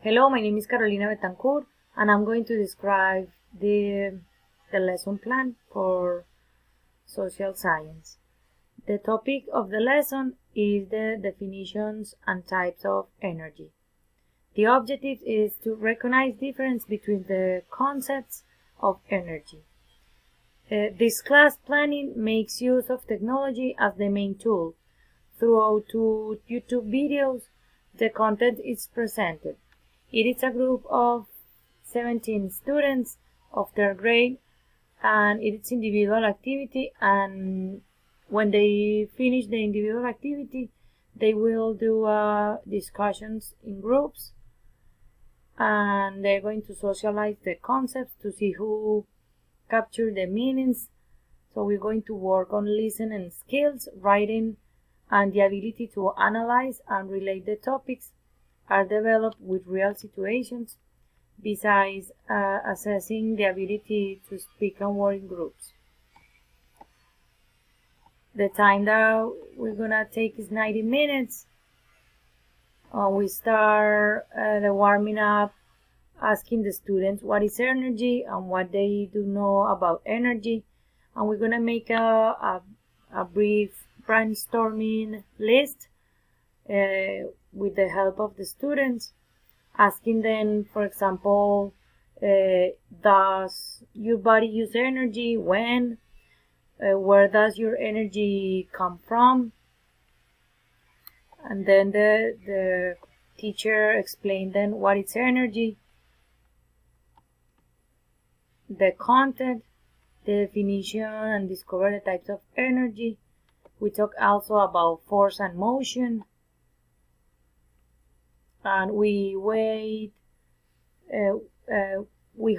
Hello, my name is Carolina Betancourt, and I'm going to describe the lesson plan for social science. The topic of the lesson is the definitions and types of energy. The objective is to recognize difference between the concepts of energy. This class planning makes use of technology as the main tool. Throughout 2 YouTube videos, the content is presented. It is a group of 17 students of their grade, and it is individual activity, and when they finish the individual activity, they will do discussions in groups, and they're going to socialize the concepts to see who captured the meanings. So we're going to work on listening skills, writing, and the ability to analyze and relate the topics are developed with real situations, besides assessing the ability to speak and work in groups. The time that we're gonna take is 90 minutes. We start the warming up, asking the students what is energy and what they do know about energy, and we're gonna make a brief brainstorming list with the help of the students, asking them, for example, does your body use energy? When? Where does your energy come from? And then the teacher explained then what is energy, the content, the definition, and discover the types of energy. We talk also about force and motion. And we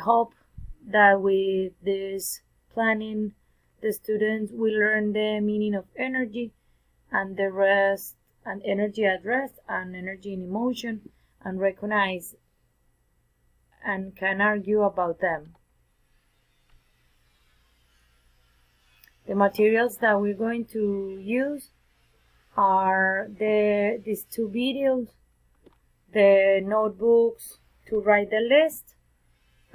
hope that with this planning, the students will learn the meaning of energy and the rest, and energy at rest and energy in emotion, and recognize and can argue about them. The materials that we're going to use are these 2 videos, the notebooks to write the list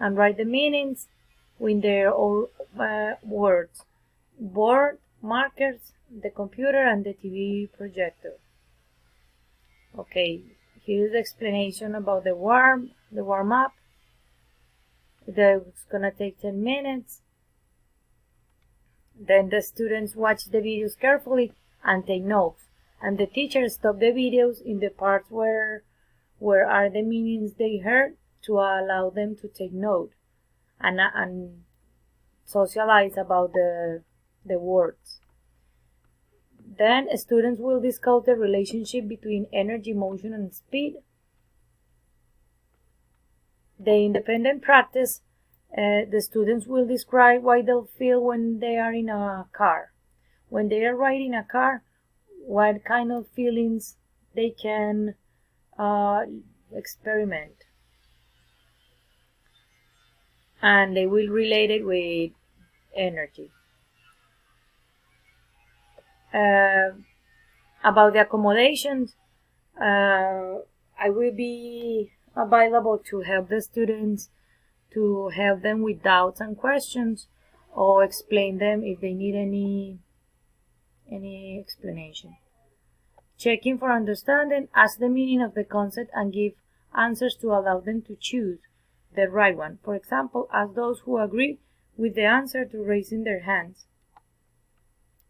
and write the meanings with their own words, board markers, the computer, and the TV projector. Okay, here's the explanation about the warm up. It's gonna take 10 minutes. Then the students watch the videos carefully and take notes, and the teacher stop the videos in the parts where are the meanings they heard, to allow them to take note and socialize about the words. Then students will discuss the relationship between energy, motion, and speed. The independent practice, the students will describe why they'll feel when they are in a car. When they are riding a car, what kind of feelings they can experiment, and they will relate it with energy. About the accommodations, I will be available to help the students, to help them with doubts and questions, or explain them if they need any explanation. Checking for understanding, ask the meaning of the concept and give answers to allow them to choose the right one. For example, ask those who agree with the answer to raising their hands,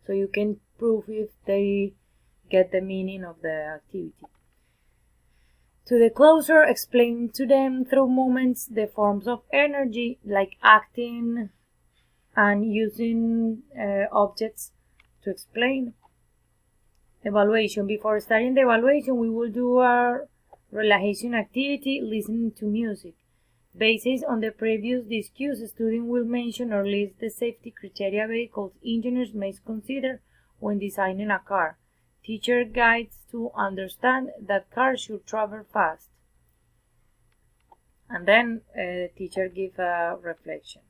so you can prove if they get the meaning of the activity. To the closer, explain to them through movements the forms of energy, like acting and using objects to explain. Evaluation. Before starting the evaluation, we will do our relaxation activity, listening to music. Based on the previous discussion, students will mention or list the safety criteria vehicles engineers may consider when designing a car. Teacher guides to understand that cars should travel fast. And then teacher gives a reflection.